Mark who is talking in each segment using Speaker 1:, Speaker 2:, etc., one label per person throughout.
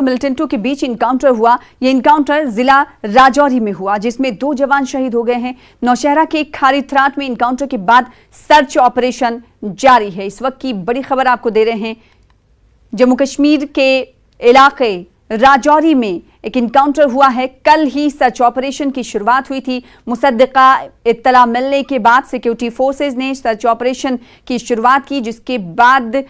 Speaker 1: मिलिटेंटों के बीच इनकाउंटर हुआ। ये इनकाउंटर जिला राजौरी में हुआ, जिसमें 2 जवान शहीद हो गए हैं। नौशहरा के खारी थ्राट में इनकाउंटर के बाद सर्च ऑपरेशन जारी है। इस वक्त की बड़ी खबर आपको दे रहे हैं। जम्मू कश्मीर के इलाके राजौरी में एक इनकाउंटर हुआ है। कल ही सर्च ऑपरेशन की शुरुआत हुई थी। मुसद्दिका इत्तला मिलने के बाद सिक्योरिटी फोर्सेज ने सर्च ऑपरेशन की शुरुआत की, जिसके बाद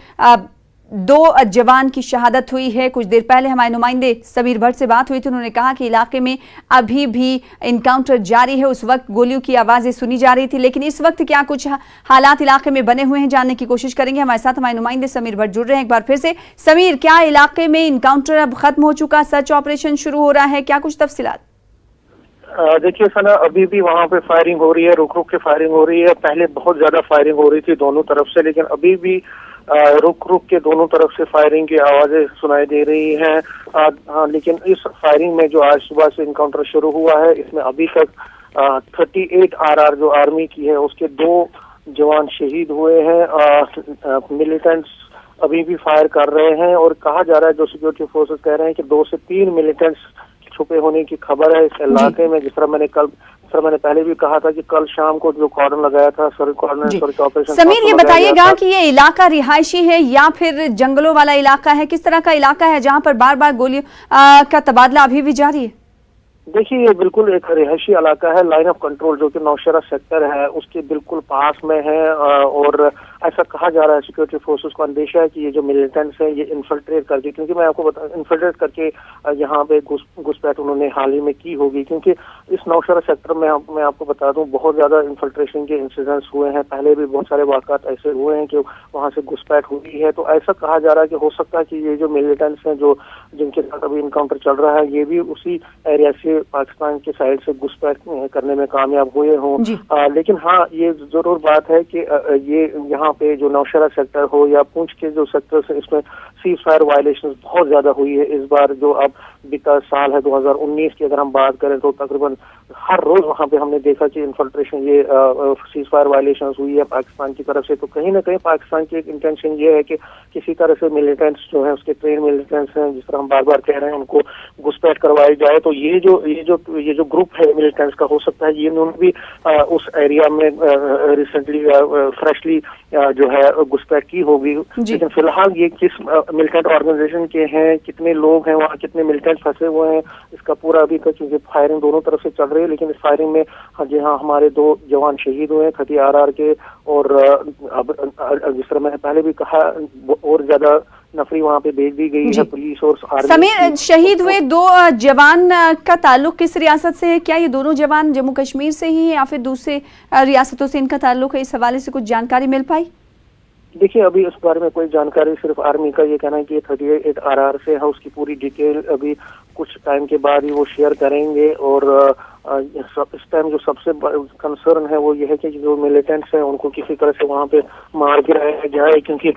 Speaker 1: 2 जवान की शहादत हुई है। कुछ देर पहले हमारे नुमाइंदे समीर भट्ट से बात हुई थी। उन्होंने कहा कि इलाके में अभी भी इनकाउंटर जारी है। उस वक्त गोलियों की आवाज़ें सुनी जा रही थी, लेकिन इस वक्त क्या कुछ हालात इलाके में बने हुए हैं, जानने की कोशिश करेंगे। हमारे साथ हमारे नुमाइंदे समीर भट्ट जुड़ रहे हैं एक बार फिर से। समीर, क्या इलाके में इनकाउंटर अब खत्म हो चुका, सर्च ऑपरेशन शुरू हो रहा है, क्या कुछ तफसीलात?
Speaker 2: देखिए सना, अभी भी वहाँ पे फायरिंग हो रही है, रुक रुक के फायरिंग हो रही है। पहले बहुत ज्यादा फायरिंग हो रही थी दोनों तरफ से, लेकिन अभी भी रुक रुक के दोनों तरफ से फायरिंग की आवाजें सुनाई दे रही हैं। लेकिन इस फायरिंग में जो आज सुबह से इनकाउंटर शुरू हुआ है, इसमें अभी तक 38 RR जो आर्मी की है उसके 2 जवान शहीद हुए हैं। मिलिटेंट्स अभी भी फायर कर रहे हैं और कहा जा रहा है, जो सिक्योरिटी फोर्सेस कह रहे हैं कि 2 से 3 मिलिटेंट्स छुपे होने की खबर है इस इलाके में। जिस तरह मैंने पहले भी कहा था कि कल शाम को जो कॉर्डन लगाया था, सर्च ऑपरेशन।
Speaker 1: समीर, ये बताइएगा कि ये इलाका रिहायशी है या फिर जंगलों वाला इलाका है? किस तरह का इलाका है जहां पर बार बार गोलियों का तबादला अभी भी जारी है?
Speaker 2: देखिए, ये बिल्कुल एक रिहायशी इलाका है। लाइन ऑफ कंट्रोल जो कि नौशहरा सेक्टर है उसके बिल्कुल पास में है, और ऐसा कहा जा रहा है सिक्योरिटी फोर्सेस को अंदेशा है कि ये जो मिलिटेंट्स हैं ये इन्फिल्ट्रेट करके, क्योंकि मैं आपको बता, इन्फिल्ट्रेट करके यहाँ पे घुसपैठ उन्होंने हाल ही में की होगी, क्योंकि इस नौशहरा सेक्टर में मैं आपको बता दूं बहुत ज्यादा इन्फिल्ट्रेशन के इंसिडेंट्स हुए हैं। पहले भी बहुत सारे वाक़ात ऐसे हुए हैं कि वहाँ से घुसपैठ हुई है। तो ऐसा कहा जा रहा है कि हो सकता है कि ये जो मिलिटेंट्स हैं जो जिनके साथ अभी इनकाउंटर चल रहा है, ये भी उसी एरिया से पाकिस्तान के साइड से घुसपैठ करने में कामयाब हुए हों। लेकिन हाँ, ये जरूर बात है कि ये यहाँ पे जो नौशहरा सेक्टर हो या पूंछ के जो सेक्टर्स है, इसमें सीज फायर वायलेशंस बहुत ज्यादा हुई है इस बार। जो अब बीता साल है 2019 की अगर हम बात करें तो तकरीबन हर रोज वहाँ पे हमने देखा कि इन्फिल्ट्रेशन, ये सीज फायर वायलेशंस हुई है पाकिस्तान की तरफ से। तो कहीं ना कहीं पाकिस्तान की एक इंटेंशन ये है कि किसी तरह से मिलिटेंट्स जो है, उसके ट्रेन मिलिटेंट्स हैं, जिस तरह हम बार बार कह रहे हैं, उनको घुसपैठ करवाई जाए। तो ये जो ग्रुप है मिलिटेंट्स का, हो सकता है ये उन्होंने भी उस एरिया में रिसेंटली फ्रेशली जो है घुसपैठ की होगी। लेकिन फिलहाल ये किस मिलिटेंट ऑर्गेनाइजेशन के हैं, कितने लोग हैं वहाँ, कितने मिलिटेंट फंसे हुए हैं, इसका पूरा अभी तक, क्योंकि फायरिंग दोनों तरफ से चल रही है। लेकिन इस फायरिंग में जी हाँ, हमारे 2 जवान शहीद हुए हैं 30 RR के, और अब जिस तरह मैंने पहले भी कहा, और ज्यादा नफरी वहाँ पे भेज दी गई है पुलिस और आर्मी।
Speaker 1: समीर, शहीद हुए 2 जवान का ताल्लुक किस रियासत से है? क्या ये दोनों जवान जम्मू कश्मीर से ही है या फिर दूसरे रियासतों से इनका ताल्लुक है? इस हवाले से कुछ जानकारी मिल पाई?
Speaker 2: देखिए, अभी इस बारे में कोई जानकारी, सिर्फ आर्मी का ये कहना है कि 38 RR से है। उसकी पूरी डिटेल अभी कुछ टाइम के बाद ही वो शेयर करेंगे। और इस टाइम जो सबसे कंसर्न है वो ये है कि जो मिलिटेंट्स हैं उनको किसी तरह से वहाँ पे मार गिराया जाए, क्योंकि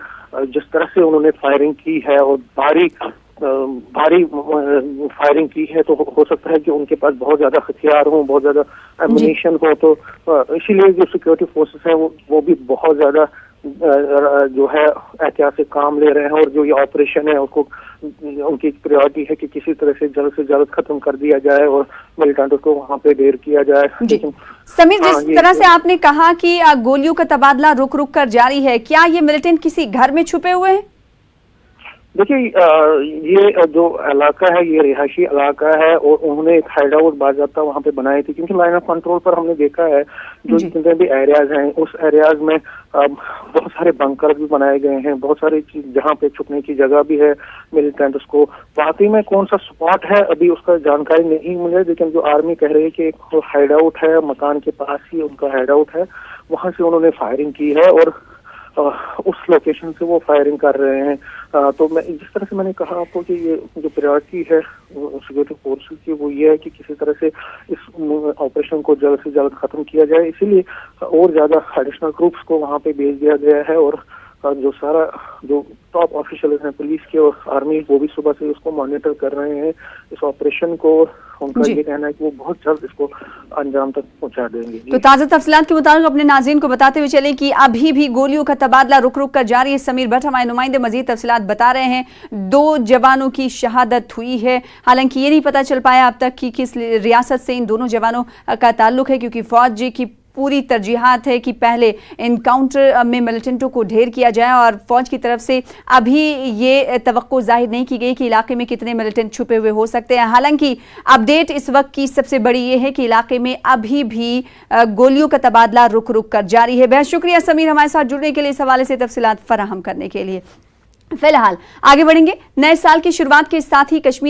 Speaker 2: जिस तरह से उन्होंने फायरिंग की है और भारी फायरिंग की है, तो हो सकता है कि उनके पास बहुत ज्यादा हथियार हो, बहुत ज्यादा एम्युनिशन हो। तो इसीलिए जो सिक्योरिटी फोर्सेस हैं वो भी बहुत ज्यादा जो है एहतियात से काम ले रहे हैं। और जो ये ऑपरेशन है उसको, उनकी प्रायोरिटी है कि किसी तरह से जल्द खत्म कर दिया जाए और मिलिटेंट्स को वहाँ पे ढेर किया जाए। लेकिन
Speaker 1: समीर, जिस तरह से आपने कहा कि गोलियों का तबादला रुक रुक कर जारी है, क्या ये मिलिटेंट किसी घर में छुपे हुए हैं?
Speaker 2: देखिए, ये जो इलाका है ये रिहायशी इलाका है, और उन्होंने एक हाइड आउट बाज़ाब्ता वहाँ पे बनाई थी, क्योंकि लाइन ऑफ कंट्रोल पर हमने देखा है जो जितने भी एरियाज हैं उस एरियाज में बहुत सारे बंकर भी बनाए गए हैं, बहुत सारी चीज जहाँ पे छुपने की जगह भी है मिलिटेंट्स को। वाकई में कौन सा स्पॉट है अभी उसका जानकारी नहीं मिले, लेकिन जो आर्मी कह रही है कि एक हाइड आउट है, मकान के पास ही उनका हाइड आउट है, वहाँ से उन्होंने फायरिंग की है और उस लोकेशन से वो फायरिंग कर रहे हैं। तो मैं जिस तरह से मैंने कहा आपको कि ये जो प्रायोरिटी है सिक्योरिटी फोर्सेस की वो ये है कि किसी तरह से इस ऑपरेशन को जल्द से जल्द खत्म किया जाए। इसीलिए और ज्यादा एडिशनल ग्रुप्स को वहाँ पे भेज दिया गया है और जो सारा जो टॉप ऑफिशियल हैं पुलिस के और आर्मी, वो भी सुबह से इसको मॉनिटर कर रहे हैं इस ऑपरेशन को। उनका ये कहना है कि वो बहुत जल्द इसको अंजाम तक पहुंचा देंगे।
Speaker 1: तो ताज़ा तफसीलात के मुताबिक अपने नाज़रीन को बताते हुए चले कि अभी भी गोलियों का तबादला रुक रुक कर जारी है। समीर भट्ट हमारे नुमाइंदे मजीद तफसीलात बता रहे हैं। 2 जवानों की शहादत हुई है, हालांकि ये नहीं पता चल पाया अब तक कि किस रियासत से इन दोनों जवानों का ताल्लुक है, क्योंकि फौज की पूरी तरजीहात है कि पहले इनकाउंटर में मिलिटेंटों को ढेर किया जाए और फौज की तरफ से अभी ये तवक्को जाहिर नहीं की गई कि इलाके में कितने मिलिटेंट छुपे हुए हो सकते हैं। हालांकि अपडेट इस वक्त की सबसे बड़ी ये है कि इलाके में अभी भी गोलियों का तबादला रुक रुक कर जारी है। बेहद शुक्रिया समीर हमारे साथ जुड़ने के लिए, इस हवाले से तफसीलात फराहम करने के लिए। फिलहाल आगे बढ़ेंगे। नए साल की शुरुआत के साथ ही कश्मीर